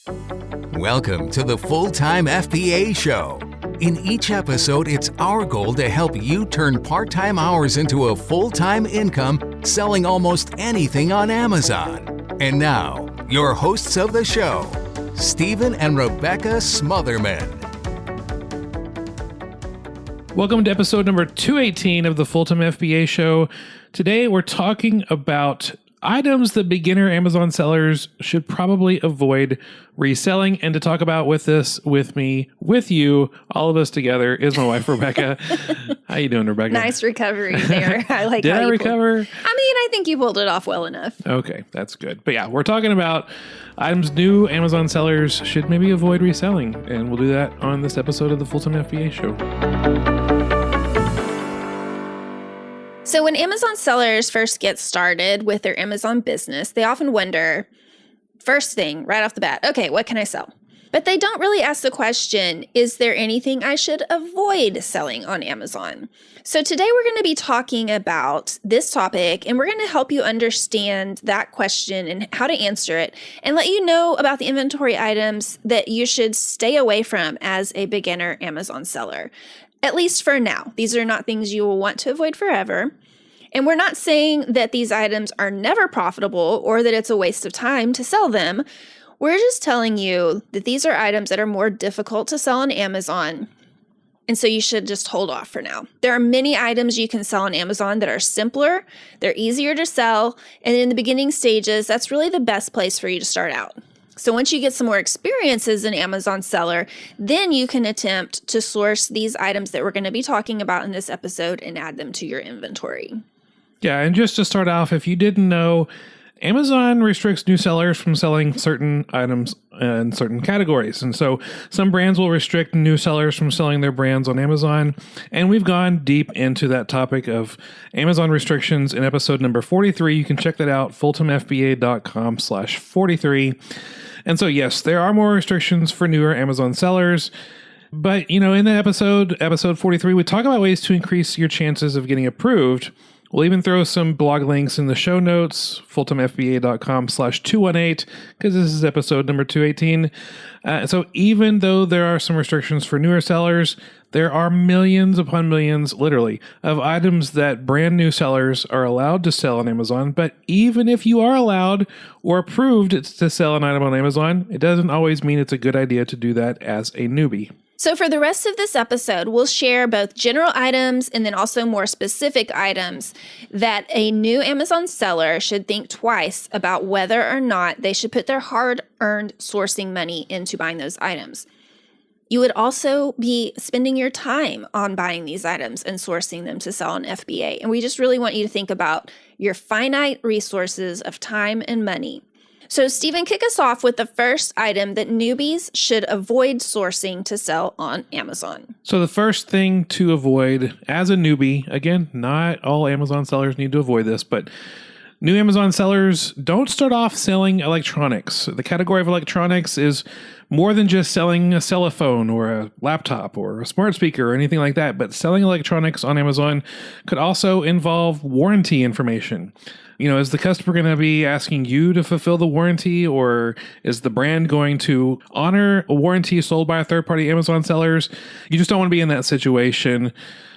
Welcome to the Full-Time FBA Show. In each episode, it's our goal to help you turn part-time hours into a full-time income selling almost anything on Amazon. And now, your hosts of the show, Stephen and Rebecca Smotherman. Welcome to episode number 218 of the Full-Time FBA Show. Today, we're talking about items that beginner Amazon sellers should probably avoid reselling. And to talk about with you, all of us together, is my wife, Rebecca. How you doing, Rebecca? Nice recovery there. I like Did how I you recover? I think you pulled it off well enough. Okay, that's good. But yeah, we're talking about items new Amazon sellers should maybe avoid reselling. And we'll do that on this episode of the Full-Time FBA Show. So when Amazon sellers first get started with their Amazon business, they often wonder, first thing, right off the bat, okay, what can I sell? But they don't really ask the question, is there anything I should avoid selling on Amazon? So today we're going to be talking about this topic, and we're going to help you understand that question and how to answer it, and let you know about the inventory items that you should stay away from as a beginner Amazon seller. At least for now. These are not things you will want to avoid forever. And we're not saying that these items are never profitable or that it's a waste of time to sell them. We're just telling you that these are items that are more difficult to sell on Amazon. And so you should just hold off for now. There are many items you can sell on Amazon that are simpler, they're easier to sell, and in the beginning stages, that's really the best place for you to start out. So once you get some more experience as an Amazon seller, then you can attempt to source these items that we're going to be talking about in this episode and add them to your inventory. Yeah, and just to start off, if you didn't know, Amazon restricts new sellers from selling certain items in certain categories. And so some brands will restrict new sellers from selling their brands on Amazon. And we've gone deep into that topic of Amazon restrictions in episode number 43. You can check that out, fulltimefba.com/43. And so, yes, there are more restrictions for newer Amazon sellers. But, in the episode 43, we talk about ways to increase your chances of getting approved. We'll even throw some blog links in the show notes, fulltimefba.com/218, because this is episode number 218. So even though there are some restrictions for newer sellers, there are millions upon millions, literally, of items that brand new sellers are allowed to sell on Amazon. But even if you are allowed or approved to sell an item on Amazon, it doesn't always mean it's a good idea to do that as a newbie. So for the rest of this episode, we'll share both general items and then also more specific items that a new Amazon seller should think twice about whether or not they should put their hard-earned sourcing money into buying those items. You would also be spending your time on buying these items and sourcing them to sell on FBA. And we just really want you to think about your finite resources of time and money. So Stephen, kick us off with the first item that newbies should avoid sourcing to sell on Amazon. So the first thing to avoid as a newbie, again, not all Amazon sellers need to avoid this, but new Amazon sellers don't start off selling electronics. The category of electronics is more than just selling a cell phone or a laptop or a smart speaker or anything like that, but selling electronics on Amazon could also involve warranty information. Is the customer going to be asking you to fulfill the warranty, or is the brand going to honor a warranty sold by a third-party Amazon sellers? You just don't want to be in that situation.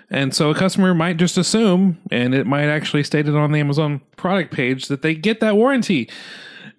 And so a customer might just assume, and it might actually state it on the Amazon product page, that they get that warranty.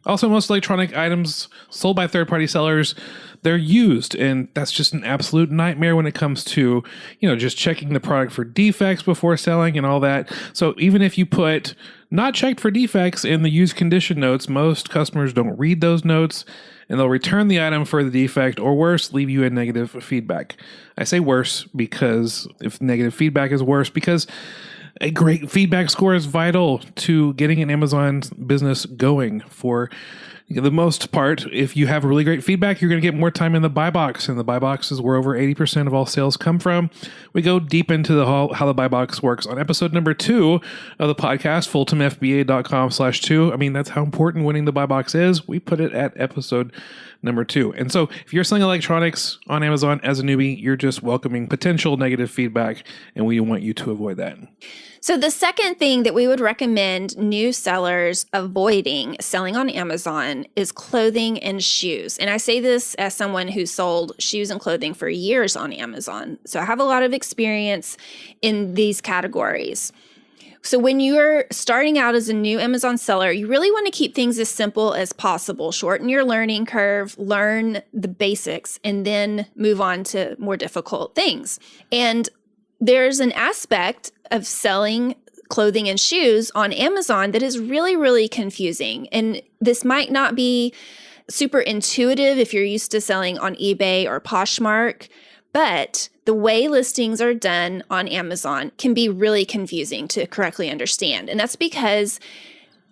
Also, most electronic items sold by third-party sellers, they're used, and that's just an absolute nightmare when it comes to, just checking the product for defects before selling and all that. So even if you put not checked for defects in the used condition notes, most customers don't read those notes, and they'll return the item for the defect, or worse, leave you a negative feedback. I say worse because if negative feedback is worse, because a great feedback score is vital to getting an Amazon business going. For the most part, if you have really great feedback, you're going to get more time in the buy box, and the buy box is where over 80% of all sales come from. We go deep into how the buy box works on episode number 2 of the podcast, fulltimefba.com/2. I mean, that's how important winning the buy box is. We put it at episode number 2. And so if you're selling electronics on Amazon as a newbie, you're just welcoming potential negative feedback, and we want you to avoid that. So the second thing that we would recommend new sellers avoiding selling on Amazon ASIN is clothing and shoes. And I say this as someone who sold shoes and clothing for years on Amazon. So I have a lot of experience in these categories. So when you're starting out as a new Amazon seller, you really want to keep things as simple as possible. Shorten your learning curve, learn the basics, and then move on to more difficult things. And there's an aspect of selling clothing and shoes on Amazon that is really, really confusing. And this might not be super intuitive if you're used to selling on eBay or Poshmark, but the way listings are done on Amazon can be really confusing to correctly understand. And that's because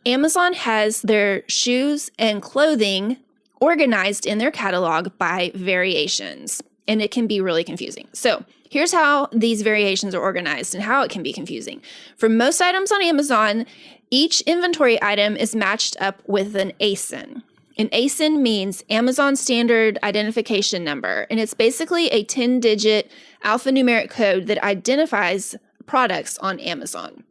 Amazon has their shoes and clothing organized in their catalog by variations, and it can be really confusing. So here's how these variations are organized and how it can be confusing. For most items on Amazon, each inventory item is matched up with an ASIN. An ASIN means Amazon Standard Identification Number, and it's basically a 10-digit alphanumeric code that identifies products on Amazon.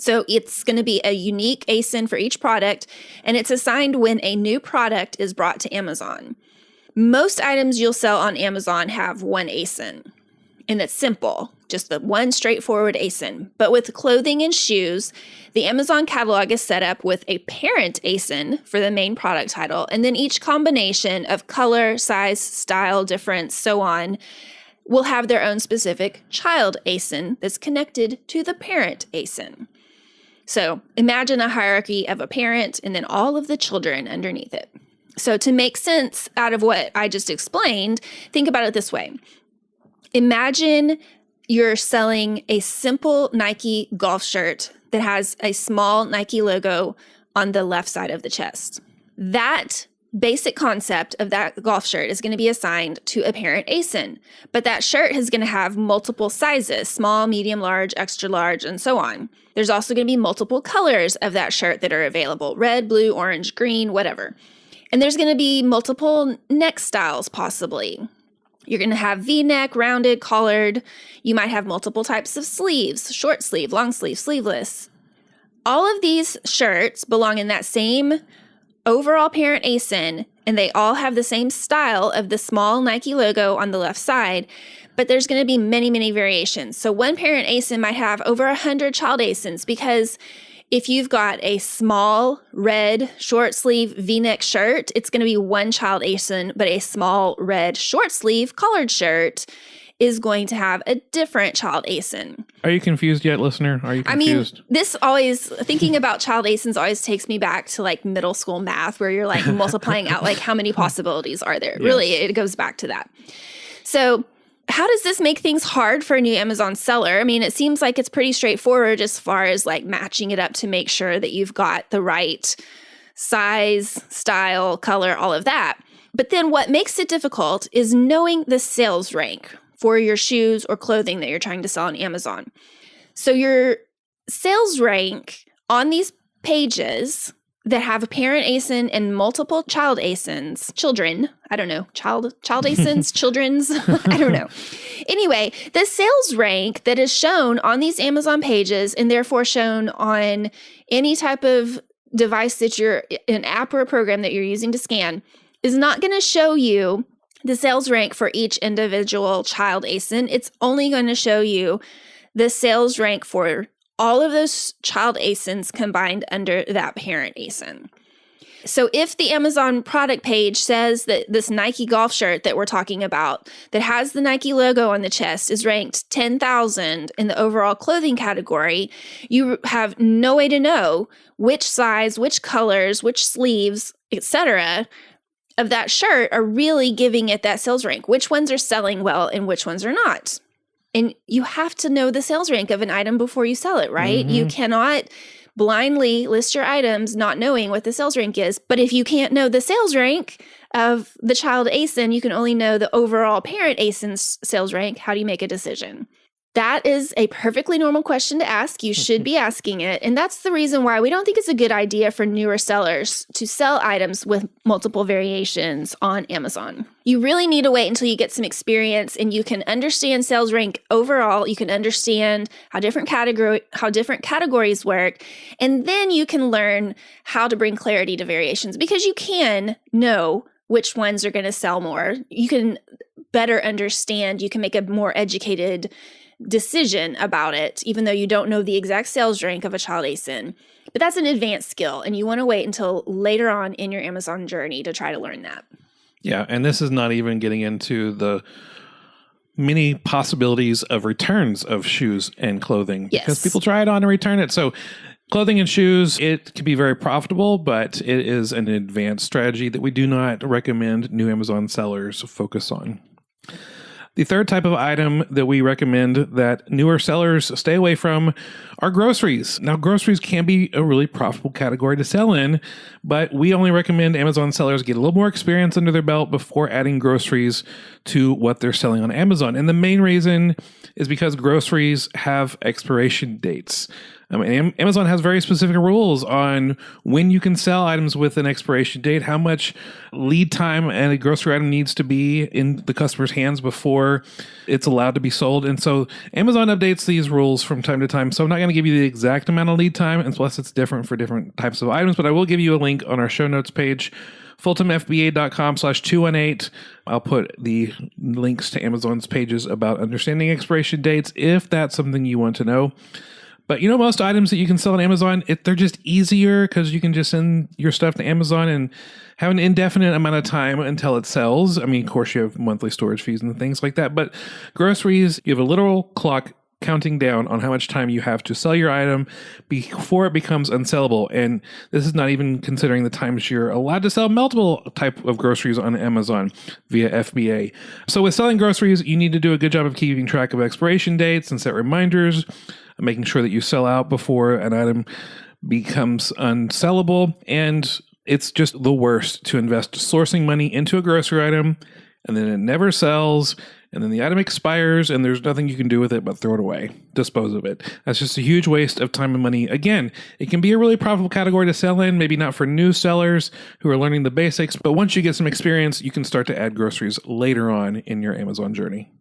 So it's going to be a unique ASIN for each product, and it's assigned when a new product is brought to Amazon. Most items you'll sell on Amazon have one ASIN, and it's simple, just the one straightforward ASIN. But with clothing and shoes, the Amazon catalog is set up with a parent ASIN for the main product title, and then each combination of color, size, style, difference, so on, will have their own specific child ASIN that's connected to the parent ASIN. So imagine a hierarchy of a parent and then all of the children underneath it. So to make sense out of what I just explained, think about it this way. Imagine you're selling a simple Nike golf shirt that has a small Nike logo on the left side of the chest. That basic concept of that golf shirt is going to be assigned to a parent ASIN, but that shirt is going to have multiple sizes, small, medium, large, extra large, and so on. There's also going to be multiple colors of that shirt that are available: red, blue, orange, green, whatever. And there's going to be multiple neck styles possibly. You're going to have V-neck, rounded, collared. You might have multiple types of sleeves: short sleeve, long sleeve, sleeveless. All of these shirts belong in that same overall parent ASIN, and they all have the same style of the small Nike logo on the left side, but there's going to be many, many variations. So one parent ASIN might have over 100 child ASINs, because if you've got a small red short sleeve V-neck shirt, it's going to be one child ASIN, but a small red short sleeve collared shirt is going to have a different child ASIN. Are you confused yet, listener? Are you confused? I mean, thinking about child ASINs always takes me back to like middle school math, where you're like multiplying out like how many possibilities are there. Yes. Really, it goes back to that. So how does this make things hard for a new Amazon seller? I mean, it seems like it's pretty straightforward as far as like matching it up to make sure that you've got the right size, style, color, all of that. But then what makes it difficult is knowing the sales rank for your shoes or clothing that you're trying to sell on Amazon. So your sales rank on these pages that have a parent ASIN and multiple child ASINs, child ASINs, children's, I don't know. Anyway, the sales rank that is shown on these Amazon pages, and therefore shown on any type of device that an app or a program that you're using to scan, is not going to show you the sales rank for each individual child ASIN. It's only going to show you the sales rank for all of those child ASINs combined under that parent ASIN. So if the Amazon product page says that this Nike golf shirt that we're talking about, that has the Nike logo on the chest, is ranked 10,000 in the overall clothing category, you have no way to know which size, which colors, which sleeves, etc., of that shirt are really giving it that sales rank. Which ones are selling well and which ones are not. And you have to know the sales rank of an item before you sell it, right? Mm-hmm. You cannot blindly list your items not knowing what the sales rank is. But if you can't know the sales rank of the child ASIN, you can only know the overall parent ASIN's sales rank. How do you make a decision? That is a perfectly normal question to ask. You should be asking it. And that's the reason why we don't think it's a good idea for newer sellers to sell items with multiple variations on Amazon. You really need to wait until you get some experience and you can understand sales rank overall. You can understand how different categories work. And then you can learn how to bring clarity to variations, because you can know which ones are going to sell more. You can better understand. You can make a more educated decision about it, even though you don't know the exact sales rank of a child ASIN. But that's an advanced skill, and you want to wait until later on in your Amazon journey to try to learn that. Yeah, and this is not even getting into the many possibilities of returns of shoes and clothing. Yes. Because people try it on and return it. So clothing and shoes, it can be very profitable, but it is an advanced strategy that we do not recommend new Amazon sellers focus on. The third type of item that we recommend that newer sellers stay away from are groceries. Now, groceries can be a really profitable category to sell in, but we only recommend Amazon sellers get a little more experience under their belt before adding groceries to what they're selling on Amazon. And the main reason is because groceries have expiration dates. Amazon has very specific rules on when you can sell items with an expiration date, how much lead time a grocery item needs to be in the customer's hands before it's allowed to be sold. And so Amazon updates these rules from time to time. So I'm not going to give you the exact amount of lead time, unless it's different for different types of items, but I will give you a link on our show notes page, fulltimefba.com/218. I'll put the links to Amazon's pages about understanding expiration dates if that's something you want to know. But most items that you can sell on Amazon, they're just easier because you can just send your stuff to Amazon and have an indefinite amount of time until it sells. I mean, of course, you have monthly storage fees and things like that. But groceries, you have a literal clock counting down on how much time you have to sell your item before it becomes unsellable. And this is not even considering the times you're allowed to sell multiple type of groceries on Amazon via FBA. So with selling groceries, you need to do a good job of keeping track of expiration dates and set reminders, making sure that you sell out before an item becomes unsellable. And it's just the worst to invest sourcing money into a grocery item and then it never sells, and then the item expires and there's nothing you can do with it but throw it away, dispose of it. That's just a huge waste of time and money. Again, it can be a really profitable category to sell in, maybe not for new sellers who are learning the basics, but once you get some experience, you can start to add groceries later on in your Amazon journey.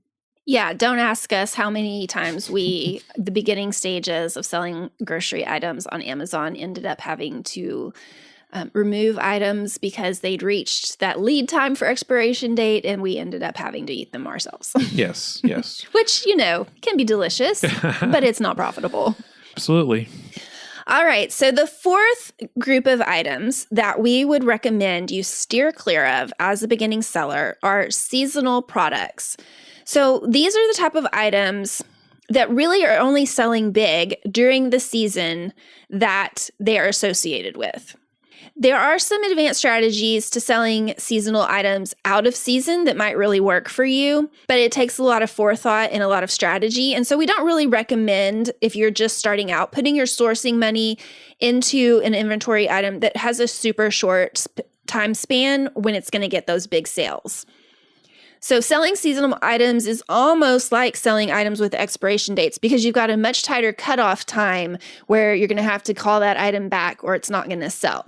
Yeah, don't ask us how many times the beginning stages of selling grocery items on Amazon ended up having to remove items because they'd reached that lead time for expiration date, and we ended up having to eat them ourselves. Yes. Which, can be delicious, but it's not profitable. Absolutely. All right, so the fourth group of items that we would recommend you steer clear of as a beginning seller are seasonal products. So these are the type of items that really are only selling big during the season that they are associated with. There are some advanced strategies to selling seasonal items out of season that might really work for you, but it takes a lot of forethought and a lot of strategy. And so we don't really recommend, if you're just starting out, putting your sourcing money into an inventory item that has a super short time span when it's going to get those big sales. So selling seasonal items is almost like selling items with expiration dates because you've got a much tighter cutoff time where you're going to have to call that item back or it's not going to sell.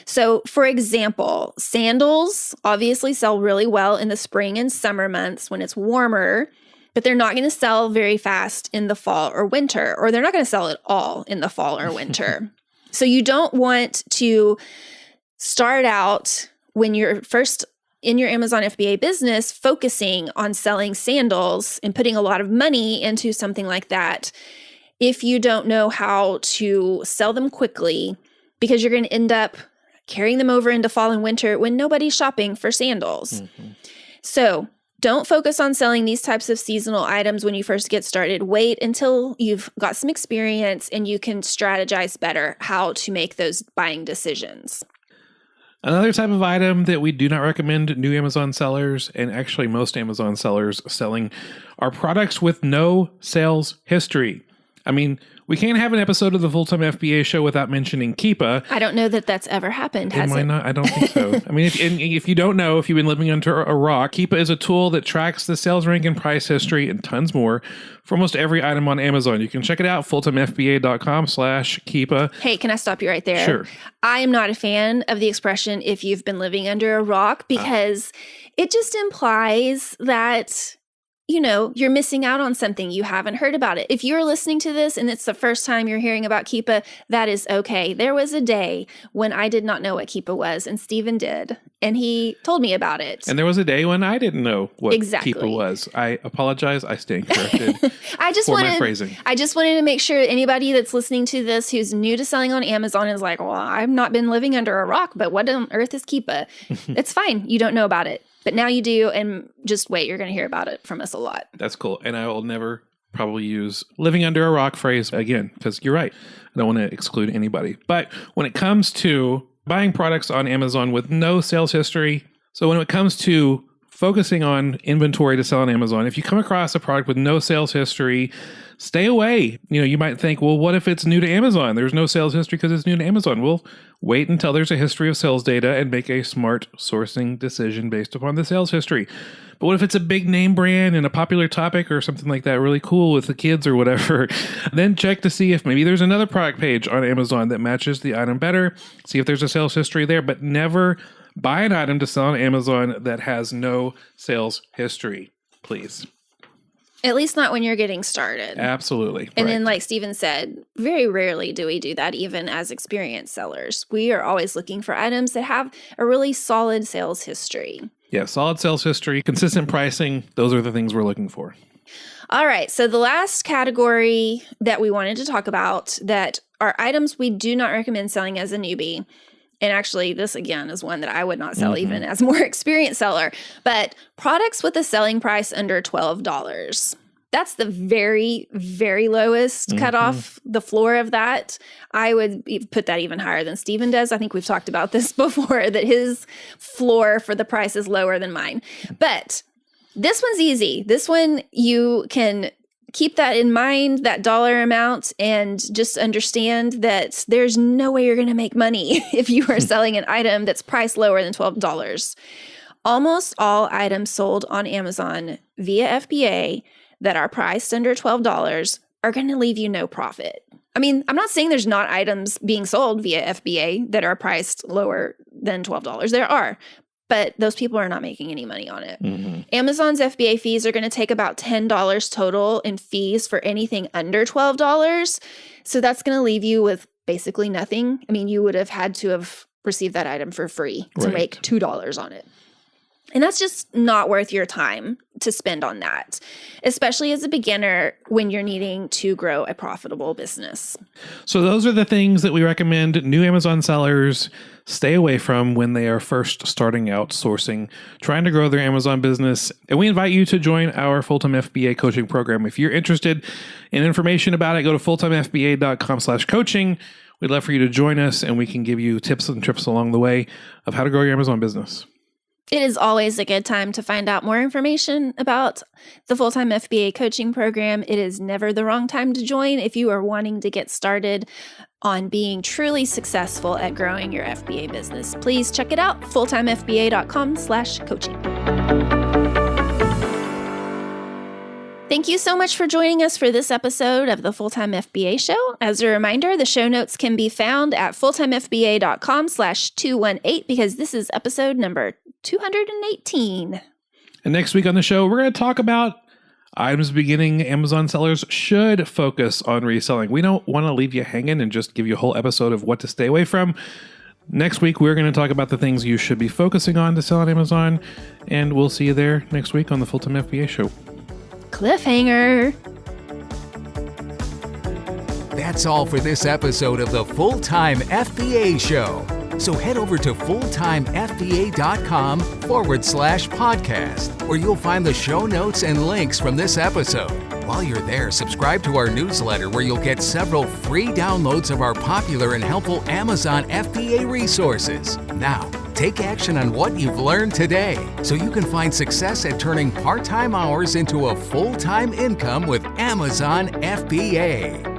So for example, sandals obviously sell really well in the spring and summer months when it's warmer, but they're not going to sell very fast in the fall or winter, or they're not going to sell at all in the fall or winter. So you don't want to start out when you're first in your Amazon FBA business focusing on selling sandals and putting a lot of money into something like that if you don't know how to sell them quickly, because you're going to end up carrying them over into fall and winter when nobody's shopping for sandals. Mm-hmm. So don't focus on selling these types of seasonal items when you first get started. Wait until you've got some experience and you can strategize better how to make those buying decisions. Another type of item that we do not recommend new Amazon sellers, and actually most Amazon sellers selling, are products with no sales history. I mean, we can't have an episode of the Full-Time FBA show without mentioning Keepa. I don't know that that's ever happened, has it? Not? I don't think so. I mean, if you don't know, if you've been living under a rock, Keepa is a tool that tracks the sales rank and price history and tons more for almost every item on Amazon. You can check it out, fulltimefba.com/Keepa. Hey, can I stop you right there? Sure. I am not a fan of the expression, if you've been living under a rock, because it just implies that you're missing out on something. You haven't heard about it. If you're listening to this and it's the first time you're hearing about Keepa, that is okay. There was a day when I did not know what Keepa was, and Stephen did, and he told me about it. And there was a day when I didn't know what exactly. Keepa was. I apologize. I stand corrected I just my phrasing. I just wanted to make sure anybody that's listening to this who's new to selling on Amazon is like, well, I've not been living under a rock, but what on earth is Keepa? It's fine. You don't know about it. But now you do, and just wait. You're going to hear about it from us a lot. That's cool. And I will never probably use living under a rock phrase again, because you're right. I don't want to exclude anybody. But when it comes to buying products on Amazon with no sales history, so when it comes to focusing on inventory to sell on Amazon, if you come across a product with no sales history, stay away. You might think, well, what if it's new to Amazon? There's no sales history because it's new to Amazon. Well, wait until there's a history of sales data and make a smart sourcing decision based upon the sales history. But what if it's a big name brand and a popular topic or something like that, really cool with the kids or whatever? Then check to see if maybe there's another product page on Amazon that matches the item better. See if there's a sales history there, but never buy an item to sell on Amazon that has no sales history, please. At least not when you're getting started. Absolutely. And then, like Stephen said, very rarely do we do that even as experienced sellers. We are always looking for items that have a really solid sales history. Yeah, solid sales history, consistent pricing. Those are the things we're looking for. All right. So the last category that we wanted to talk about that are items we do not recommend selling as a newbie. And actually, this again is one that I would not sell even as a more experienced seller. But products with a selling price under $12. That's the very, very lowest cutoff, the floor of that. I would put that even higher than Stephen does. I think we've talked about this before, that his floor for the price is lower than mine. But this one's easy. This one, you can keep that in mind, that dollar amount, and just understand that there's no way you're going to make money if you are selling an item that's priced lower than $12. Almost all items sold on Amazon via FBA that are priced under $12 are going to leave you no profit. I mean, I'm not saying there's not items being sold via FBA that are priced lower than $12. There are. But those people are not making any money on it. Amazon's FBA fees are going to take about $10 total in fees for anything under $12. So that's going to leave you with basically nothing. I mean, you would have had to have received that item for free to make $2 on it. And that's just not worth your time to spend on that, especially as a beginner when you're needing to grow a profitable business. So those are the things that we recommend new Amazon sellers stay away from when they are first starting out sourcing, trying to grow their Amazon business. And we invite you to join our Full-Time FBA coaching program. If you're interested in information about it, go to fulltimefba.com/coaching. We'd love for you to join us, and we can give you tips and trips along the way of how to grow your Amazon business. It is always a good time to find out more information about the Full-Time FBA coaching program. It is never the wrong time to join if you are wanting to get started on being truly successful at growing your FBA business. Please check it out, fulltimefba.com/coaching. Thank you so much for joining us for this episode of the Full-Time FBA Show. As a reminder, the show notes can be found at fulltimefba.com/218 because this is episode number 218. And next week on the show, we're going to talk about items beginning Amazon sellers should focus on reselling. We don't want to leave you hanging and just give you a whole episode of what to stay away from. Next week, we're going to talk about the things you should be focusing on to sell on Amazon. And we'll see you there next week on the Full-Time FBA Show. Cliffhanger. That's all for this episode of the Full-Time FBA Show. So head over to fulltimefba.com/podcast, where you'll find the show notes and links from this episode. While you're there, subscribe to our newsletter where you'll get several free downloads of our popular and helpful Amazon FBA resources. Now, take action on what you've learned today so you can find success at turning part-time hours into a full-time income with Amazon FBA.